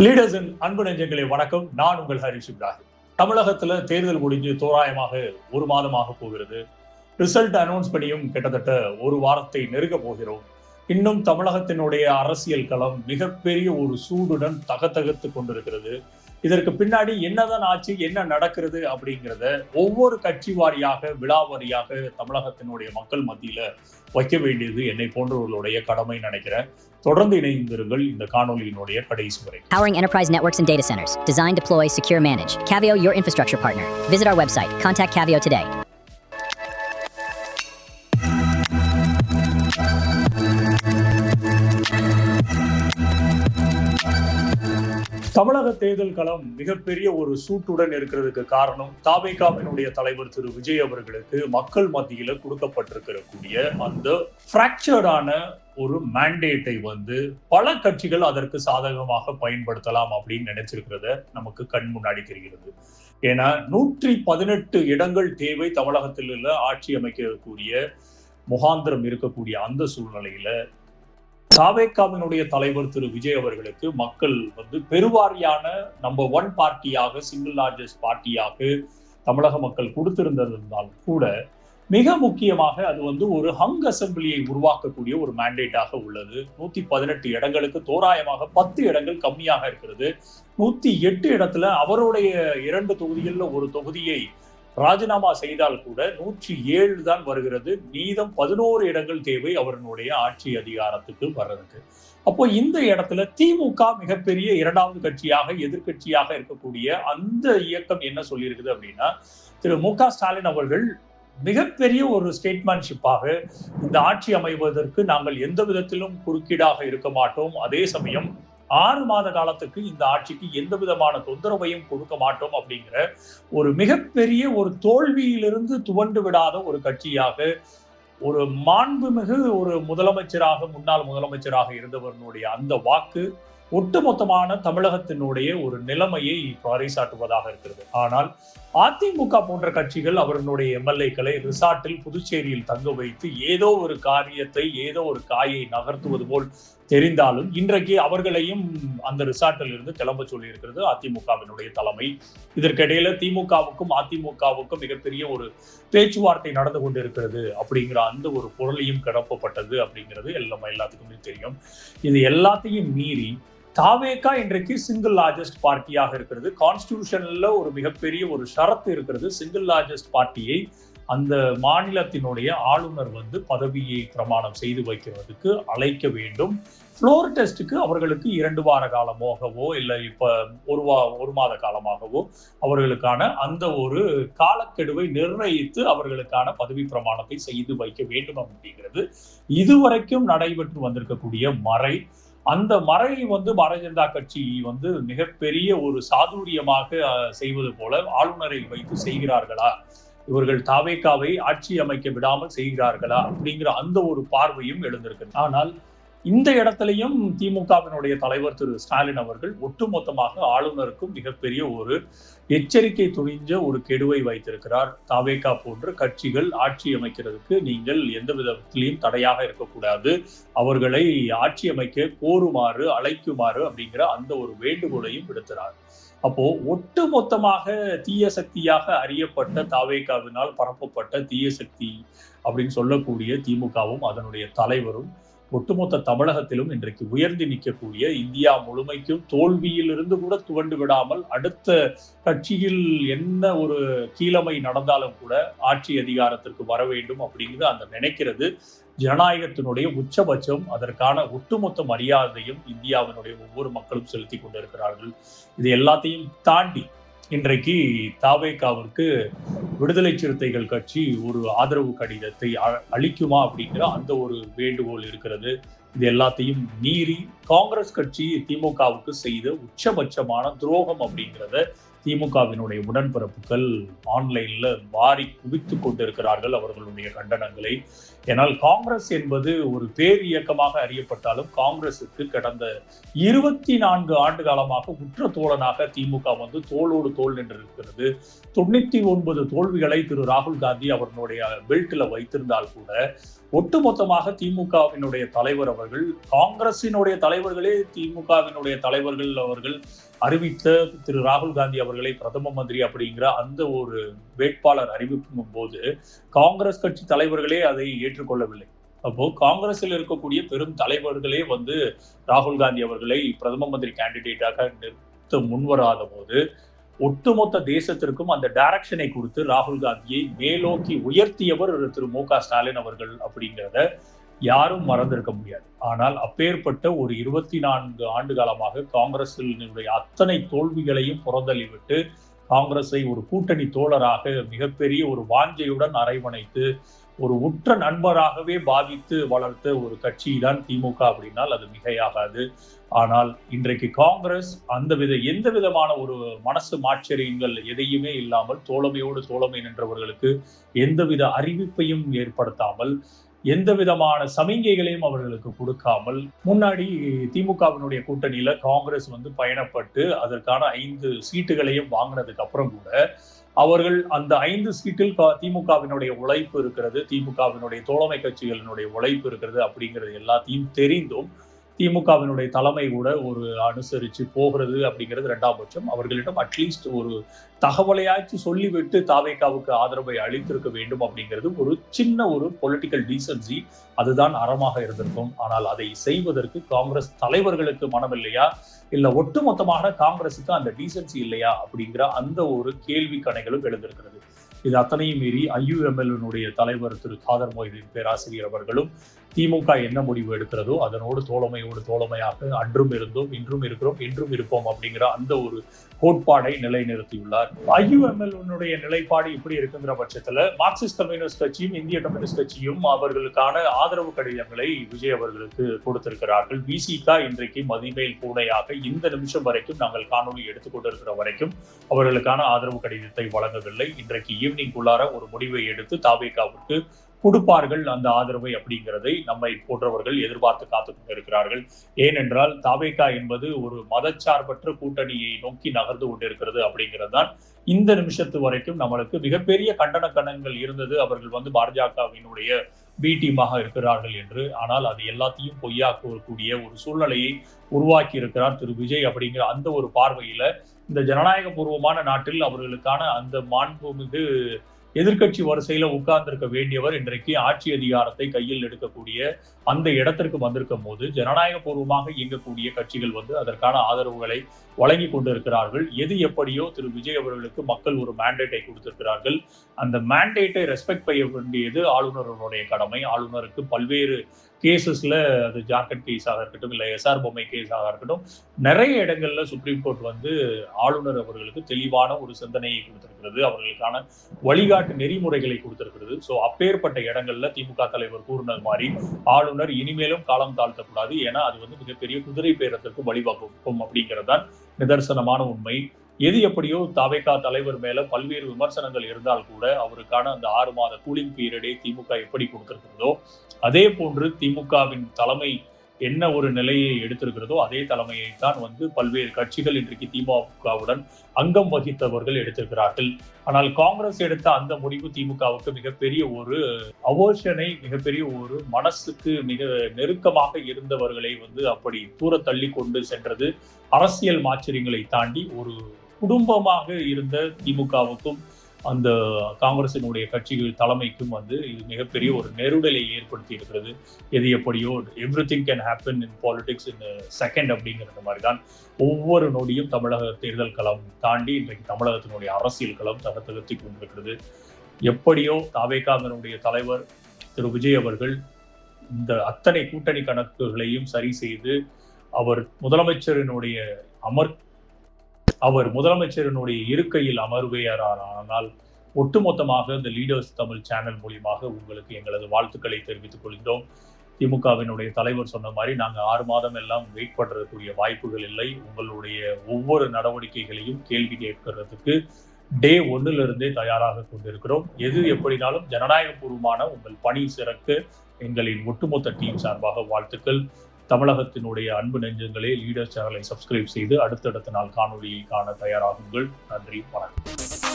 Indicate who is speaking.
Speaker 1: லீடர்ஸின் அன்பு நெஞ்சங்களே வணக்கம். நான் உங்கள் ஹரிஷ் இப்ராஹிம். தமிழகத்துல தேர்தல் முடிஞ்சு தோராயமாக ஒரு மாதமாக போகிறது. ரிசல்ட் அனௌன்ஸ் பண்ணியும் கிட்டத்தட்ட ஒரு வாரத்தை நெருங்க போகிறோம். இன்னும் தமிழகத்தினுடைய அரசியல் களம் மிகப்பெரிய ஒரு சூடுடன் தகத்தகத்து கொண்டிருக்கிறது. இதற்கு பின்னாடி என்னதான் ஆச்சு, என்ன நடக்கிறது அப்படிங்கிறத ஒவ்வொரு கட்சி வாரியாக விழாவாரியாக தமிழகத்தினுடைய மக்கள் மத்தியில வைக்க வேண்டியது என்னை போன்றவர்களுடைய கடமை நினைக்கிறேன். தொடர்ந்து இணைந்திருங்கள் இந்த காணொலியினுடைய கடைசி வரை.
Speaker 2: Powering enterprise networks and data centers. Design, deploy, secure, manage. Cavio, your infrastructure partner. Visit our website. Contact Cavio today.
Speaker 1: தமிழக தேர்தல் களம் மிகப்பெரிய ஒரு சூட்டுடன் இருக்கிறதுக்கு காரணம் தாவேகாவினுடைய தலைவர் திரு விஜய் அவர்களுக்கு மக்கள் மத்தியில கொடுக்கப்பட்டிருக்கக்கூடிய அந்த பிராக்சர்டான ஒரு மேண்டேட்டை பல கட்சிகள் அதற்கு சாதகமாக பயன்படுத்தலாம் அப்படின்னு நினைச்சிருக்கிறத நமக்கு கண் முன்னாடி தெரிகிறது. ஏன்னா 118 இடங்கள் தேவை தமிழகத்தில் உள்ள ஆட்சி அமைக்கக்கூடிய முகாந்திரம் இருக்கக்கூடிய அந்த சூழ்நிலையில தாவேகாவினுடைய தலைவர் திரு விஜய் அவர்களுக்கு மக்கள் பெருவாரியான நம்பர் 1 பார்ட்டியாக, சிங்கிள் லார்ஜஸ்ட் பார்ட்டியாக தமிழக மக்கள் கொடுத்திருந்திருந்தாலும் கூட மிக முக்கியமாக அது ஒரு ஹங் அசம்பிளியை உருவாக்கக்கூடிய ஒரு மேண்டேட்டாக உள்ளது. 118 இடங்களுக்கு தோராயமாக 10 இடங்கள் கம்மியாக இருக்கிறது. 108 இடத்துல அவருடைய 2 தொகுதிகளில் ஒரு தொகுதியை ராஜினாமா செய்தால் கூட 107 தான் வருகிறது. மீதம் 11 இடங்கள் தேவை அவர்களுடைய ஆட்சி அதிகாரத்துக்கு வர்றதுக்கு. அப்போ இந்த இடத்துல திமுக மிகப்பெரிய 2வது கட்சியாக, எதிர்கட்சியாக இருக்கக்கூடிய அந்த இயக்கம் என்ன சொல்லியிருக்குது அப்படின்னா, திரு மு.க. ஸ்டாலின் அவர்கள் மிகப்பெரிய ஒரு ஸ்டேட்மேன்ஷிப்பாக இந்த ஆட்சி அமைவதற்கு நாங்கள் எந்த விதத்திலும் குறுக்கீடாக இருக்க மாட்டோம், அதே சமயம் 6 மாத காலத்துக்கு இந்த ஆட்சிக்கு எந்த விதமான தொந்தரவையும் கொடுக்க மாட்டோம் அப்படிங்கிற ஒரு மிகப்பெரிய ஒரு தோல்வியிலிருந்து துவண்டு விடாத ஒரு கட்சியாக, ஒரு மாண்புமிகு ஒரு முதலமைச்சராக, முன்னாள் முதலமைச்சராக இருந்தவர்களுடைய அந்த வாக்கு ஒட்டுமொத்தமான தமிழகத்தினுடைய ஒரு நிலைமையை பறைசாட்டுவதாக இருக்கிறது. ஆனால் அதிமுக போன்ற கட்சிகள் அவர்களுடைய எம்எல்ஏக்களை ரிசார்ட்டில் புதுச்சேரியில் தங்க வைத்து ஏதோ ஒரு காரியத்தை, ஏதோ ஒரு காயை நகர்த்துவது போல் தெரிந்தாலும் இன்றைக்கு அவர்களையும் அந்த ரிசார்ட்டில் இருந்து கிளம்ப சொல்லி இருக்கிறது அதிமுகவினுடைய தலைமை. இதற்கிடையில திமுகவுக்கும் அதிமுகவுக்கும் மிகப்பெரிய ஒரு பேச்சுவார்த்தை நடந்து கொண்டிருக்கிறது அப்படிங்கிற அந்த ஒரு பொருளையும் கிளப்பப்பட்டது அப்படிங்கிறது எல்லாத்துக்குமே தெரியும். இது எல்லாத்தையும் மீறி தாவேகா இன்றைக்கு சிங்கிள் லார்ஜஸ்ட் பார்ட்டியாக இருக்கிறது. கான்ஸ்டிடியூஷன்ல ஒரு மிகப்பெரிய ஒரு ஷரத்து இருக்கிறது. சிங்கிள் லார்ஜஸ்ட் பார்ட்டியை அந்த மாநிலத்தினுடைய ஆளுநர் பதவியை பிரமாணம் செய்து வைக்கிறதுக்கு அழைக்க வேண்டும். ஃப்ளோர் டெஸ்ட்டுக்கு அவர்களுக்கு 2 வார காலமாகவோ இல்லை இப்ப ஒரு மாத காலமாகவோ அவர்களுக்கான அந்த ஒரு காலக்கெடுவை நிர்ணயித்து அவர்களுக்கான பதவி பிரமாணத்தை செய்து வைக்க வேண்டும் அப்படிங்கிறது இதுவரைக்கும் நடைபெற்று வந்திருக்கக்கூடிய மறை. அந்த மறை பாரதிய ஜனதா கட்சி மிகப்பெரிய ஒரு சாதுரியமாக செய்வது போல ஆளுநரை வைத்து செய்கிறார்களா, இவர்கள் தாவேகாவை ஆட்சி அமைக்க விடாமல் செய்கிறார்களா அப்படிங்கிற அந்த ஒரு பார்வையும் எழுந்திருக்கு. ஆனால் இந்த இடத்திலையும் திமுகவினுடைய தலைவர் திரு ஸ்டாலின் அவர்கள் ஒட்டுமொத்தமாக ஆளுநருக்கும் மிகப்பெரிய ஒரு எச்சரிக்கை துணிஞ்ச ஒரு கெடுவை வைத்திருக்கிறார். தாவேகா போன்ற கட்சிகள் ஆட்சி அமைக்கிறதுக்கு நீங்கள் எந்த விதத்திலையும் தடையாக இருக்கக்கூடாது, அவர்களை ஆட்சி அமைக்க கோருமாறு, அழைக்குமாறு அப்படிங்கிற அந்த ஒரு வேண்டுகோளையும் விடுக்கிறார். அப்போ ஒட்டுமொத்தமாக தீய சக்தியாக அறியப்பட்ட தாவேகாவினால் பரப்பப்பட்ட தீய சக்தி அப்படின்னு சொல்லக்கூடிய திமுகவும் அதனுடைய தலைவரும் ஒட்டுமொத்த தமிழகத்திலும் இன்றைக்கு உயர்ந்து நிற்கக்கூடிய, இந்தியா முழுமைக்கும் தோல்வியிலிருந்து கூட துவண்டு விடாமல் அடுத்த கட்சியில் என்ன ஒரு கீழமை நடந்தாலும் கூட ஆட்சி அதிகாரத்திற்கு வர வேண்டும் அப்படிங்கிறது அந்த நினைக்கிறது ஜனநாயகத்தினுடைய உச்சபட்சம். அதற்கான ஒட்டுமொத்த மரியாதையும் இந்தியாவினுடைய ஒவ்வொரு மக்களும் செலுத்தி கொண்டிருக்கிறார்கள். இது எல்லாத்தையும் தாண்டி இன்றைக்கு தாவேகாவிற்கு விடுதலை சிறுத்தைகள் கட்சி ஒரு ஆதரவு கடிதத்தை அளிக்குமா அப்படிங்கிற அந்த ஒரு வேண்டுகோள் இருக்கிறது. இது எல்லாத்தையும் மீறி காங்கிரஸ் கட்சி திமுகவுக்கு செய்த உச்சபட்சமான துரோகம் அப்படிங்கிறத திமுகவினுடைய உடன்பிறப்புகள் ஆன்லைன்ல வாரி குவித்து கொண்டிருக்கிறார்கள் அவர்களுடைய கண்டனங்களை. ஏனால் காங்கிரஸ் என்பது ஒரு பேர் இயக்கமாக அறியப்பட்டாலும் காங்கிரசுக்கு கடந்த 24 ஆண்டு காலமாக உற்ற தோழனாக திமுக தோளோடு தோல் நின்றிருக்கிறது. 99 தோல்விகளை திரு ராகுல் காந்தி அவர்களுடைய பெல்ட்ல வைத்திருந்தால் கூட ஒட்டுமொத்தமாக திமுகவினுடைய தலைவர் அவர்கள், காங்கிரசினுடைய தலைவர்களே திமுகவினுடைய தலைவர்கள் அவர்கள் அறிவித்த திரு ராகுல் காந்தி அவர்களை பிரதம மந்திரி அப்படிங்கிற அந்த ஒரு வேட்பாளர் அறிவிக்கும் போது காங்கிரஸ் கட்சி தலைவர்களே அதை ஏற்றுக்கொள்ளவில்லை. அப்போ காங்கிரஸில் இருக்கக்கூடிய பெரும் தலைவர்களே வந்து ராகுல் காந்தி அவர்களை பிரதம மந்திரி கேண்டிடேட்டாக நிறுத்த முன்வராத போது ஒட்டுமொத்த தேசத்திற்கும் அந்த டைரக்ஷனை கொடுத்து ராகுல் காந்தியை மேலோக்கி உயர்த்தியவர் திரு மு.க. ஸ்டாலின் அவர்கள் அப்படிங்கிறத யாரும் மறந்திருக்க முடியாது. ஆனால் அப்பேற்பட்ட ஒரு 24 ஆண்டு காலமாக காங்கிரசினுடைய அத்தனை தோல்விகளையும் புறந்தள்ளிவிட்டு காங்கிரஸை ஒரு கூட்டணி தோழராக மிகப்பெரிய ஒரு வாஞ்சையுடன் அரவணைத்து ஒரு உற்ற நண்பராகவே பாவித்து வளர்த்த ஒரு கட்சி தான் திமுக அப்படின்னால் அது மிகையாகாது. ஆனால் இன்றைக்கு காங்கிரஸ் எந்த விதமான ஒரு மனசு மாச்சரியங்கள் எதையுமே இல்லாமல் தோழமை நின்றவர்களுக்கு எந்தவித அறிவிப்பையும் ஏற்படுத்தாமல் எந்த விதமான சமிங்கைகளையும் அவர்களுக்கு கொடுக்காமல் முன்னாடி திமுகவினுடைய கூட்டணியில காங்கிரஸ் வந்து பயணப்பட்டு அதற்கான 5 சீட்டுகளையும் வாங்கினதுக்கு அப்புறம் கூட அவர்கள் அந்த 5 சீட்டில் திமுகவினுடைய உழைப்பு இருக்கிறது, திமுகவினுடைய தோழமை கட்சிகளினுடைய உழைப்பு இருக்கிறது அப்படிங்கிறது எல்லாத்தையும் தெரிந்தும் திமுகவினுடைய தலைமை கூட ஒரு அனுசரித்து போகிறது அப்படிங்கிறது 2ஆம் பட்சம். அவர்களிடம் அட்லீஸ்ட் ஒரு தகவலையாச்சு சொல்லிவிட்டு தாவேகாவுக்கு ஆதரவை அளித்திருக்க வேண்டும் அப்படிங்கிறது ஒரு சின்ன ஒரு பொலிட்டிக்கல் டீசன்சி, அதுதான் அறமாக இருந்திருக்கும். ஆனால் அதை செய்வதற்கு காங்கிரஸ் தலைவர்களுக்கு மனம் இல்லையா, இல்ல ஒட்டுமொத்தமாக காங்கிரஸுக்கு அந்த டீசன்சி இல்லையா அப்படிங்கிற அந்த ஒரு கேள்வி கணைகளும் எழுந்திருக்கிறது. இது அத்தனையும் மீறி IUML தலைவர் திரு காதர் மொய்தீன் பேராசிரியர் அவர்களும் திமுக என்ன முடிவு எடுக்கிறதோ அதனோடு தோழமையாக அன்றும் இருந்தோம், இன்றும் இருக்கிறோம், என்றும் இருப்போம் அப்படிங்கிற அந்த ஒரு கோட்பாடை நிலைநிறுத்தியுள்ளார். IUML நிலைப்பாடு இப்படி இருக்குங்கிற பட்சத்துல மார்க்சிஸ்ட் கம்யூனிஸ்ட் கட்சியும் இந்திய கம்யூனிஸ்ட் கட்சியும் அவர்களுக்கான ஆதரவு கடிதங்களை விஜய் அவர்களுக்கு கொடுத்திருக்கிறார்கள். விசிக இன்றைக்கு மதிமேல் பூனையாக இந்த நிமிஷம் வரைக்கும் நாங்கள் காணொலி எடுத்துக்கொண்டிருக்கிற வரைக்கும் அவர்களுக்கான ஆதரவு கடிதத்தை வழங்கவில்லை. இன்றைக்கு ஈவினிங் உள்ளார ஒரு முடிவை எடுத்து தாவேகாவிற்கு கொடுப்பார்கள் அந்த ஆதரவை அப்படிங்கிறதை நம்மை போன்றவர்கள் எதிர்பார்த்து காத்துக் கொண்டிருக்கிறார்கள். ஏனென்றால் தாவேகா என்பது ஒரு மதச்சார்பற்ற கூட்டணியை நோக்கி நகர்ந்து கொண்டிருக்கிறது அப்படிங்கிறது தான் இந்த நிமிஷத்து வரைக்கும் நம்மளுக்கு மிகப்பெரிய கண்டனங்கள் இருந்தது. அவர்கள் வந்து பாஜகவினுடைய பி டீமாக இருக்கிறார்கள் என்று. ஆனால் அது எல்லாத்தையும் பொய்யாக்கக்கூடிய ஒரு சூழ்நிலையை உருவாக்கி இருக்கிறார் திரு விஜய் அப்படிங்கிற அந்த ஒரு பார்வையில இந்த ஜனநாயக பூர்வமான நாட்டில் அவர்களுக்கான அந்த மாண்புமிகு எதிர்கட்சி வரிசையில உட்கார்ந்திருக்க வேண்டியவர் இன்றைக்கு ஆட்சி அதிகாரத்தை கையில் எடுக்கக்கூடிய அந்த இடத்திற்கு வந்திருக்கும் போது ஜனநாயக பூர்வமாக இயங்கக்கூடிய கட்சிகள் வந்து அதற்கான ஆதரவுகளை வழங்கி கொண்டிருக்கிறார்கள். எது எப்படியோ திரு விஜய் அவர்களுக்கு மக்கள் ஒரு மேண்டேட்டை கொடுத்திருக்கிறார்கள். அந்த மேண்டேட்டை ரெஸ்பெக்ட் செய்ய வேண்டியது ஆளுநருடைய கடமை. ஆளுநருக்கு பல்வேறு கேசஸ்ல அது ஜார்க்கண்ட் கேஸாக இருக்கட்டும், இல்லை எஸ்ஆர் பொம்மை கேஸாக இருக்கட்டும், நிறைய இடங்கள்ல சுப்ரீம் கோர்ட் வந்து ஆளுநர் அவர்களுக்கு தெளிவான ஒரு சிந்தனையை கொடுத்திருக்கிறது, அவர்களுக்கான வழிகாட்டு நெறிமுறைகளை கொடுத்திருக்கிறது. ஸோ அப்பேற்பட்ட இடங்கள்ல திமுக தலைவர் கூறினது மாதிரி ஆளுநர் இனிமேலும் காலம் தாழ்த்தக்கூடாது, ஏன்னா அது வந்து மிகப்பெரிய குதிரை பேரத்திற்கு வழிவகுக்கும் அப்படிங்கிறதான் நிதர்சனமான உண்மை. எது எப்படியோ தாவேகா தலைவர் மேல பல்வேறு விமர்சனங்கள் இருந்தால் கூட அவருக்கான அந்த 6 மாத கூலிங் பீரியடை திமுக எப்படி கொடுத்திருக்கிறதோ அதே போன்று திமுகவின் தலைமை என்ன ஒரு நிலையை எடுத்திருக்கிறதோ அதே தலைமையை தான் வந்து பல்வேறு கட்சிகள் இன்றைக்கு திமுகவுடன் அங்கம் வகித்தவர்கள் எடுத்திருக்கிறார்கள். ஆனால் காங்கிரஸ் எடுத்த அந்த முடிவு திமுகவுக்கு மிகப்பெரிய ஒரு அவர்ஷனை, மிகப்பெரிய ஒரு மனசுக்கு மிக நெருக்கமாக இருந்தவர்களை வந்து அப்படி தூர தள்ளி கொண்டு சென்றது. அரசியல் மாச்சரியங்களை தாண்டி ஒரு குடும்பமாக இருந்த திமுகவுக்கும் அந்த காங்கிரசினுடைய கட்சிகள் தலைமைக்கும் வந்து இது மிகப்பெரிய ஒரு நெருடலை ஏற்படுத்தி இருக்கிறது. எது எப்படியோ everything can happen in politics in second அப்படிங்கிறது மாதிரி தான் ஒவ்வொரு நொடியும் தமிழக தேர்தல் களம் தாண்டி இன்றைக்கு தமிழகத்தினுடைய அரசியல் களம் தகர்த்தி கொண்டிருக்கிறது. எப்படியோ தாவேகாவினுடைய தலைவர் திரு விஜய் அவர்கள் இந்த அத்தனை கூட்டணி கணக்குகளையும் சரி செய்து அவர் முதலமைச்சரினுடைய இருக்கையில் அமர்வையானால் ஒட்டுமொத்தமாக இந்த லீடர்ஸ் தமிழ் சேனல் மூலியமாக உங்களுக்கு எங்களது வாழ்த்துக்களை தெரிவித்துக் கொள்கிறோம். திமுகவினுடைய தலைவர் சொன்ன மாதிரி நாங்கள் 6 மாதம் எல்லாம் வெயிட் பண்றதுக்குரிய வாய்ப்புகள் இல்லை. உங்களுடைய ஒவ்வொரு நடவடிக்கைகளையும் கேள்வி கேட்கறதுக்கு டே 1 தயாராக கொண்டிருக்கிறோம். எது எப்படினாலும் ஜனநாயக பூர்வமான உங்கள் பணி சிறக்க எங்களின் ஒட்டுமொத்த டீம் சார்பாக வாழ்த்துக்கள். தமிழகத்தினுடைய அன்பு நெஞ்சங்களே, லீடர் சேனலை சப்ஸ்கிரைப் செய்து அடுத்தடுத்த நாள் காணொலியை காண தயாராகுங்கள். நன்றி, வணக்கம்.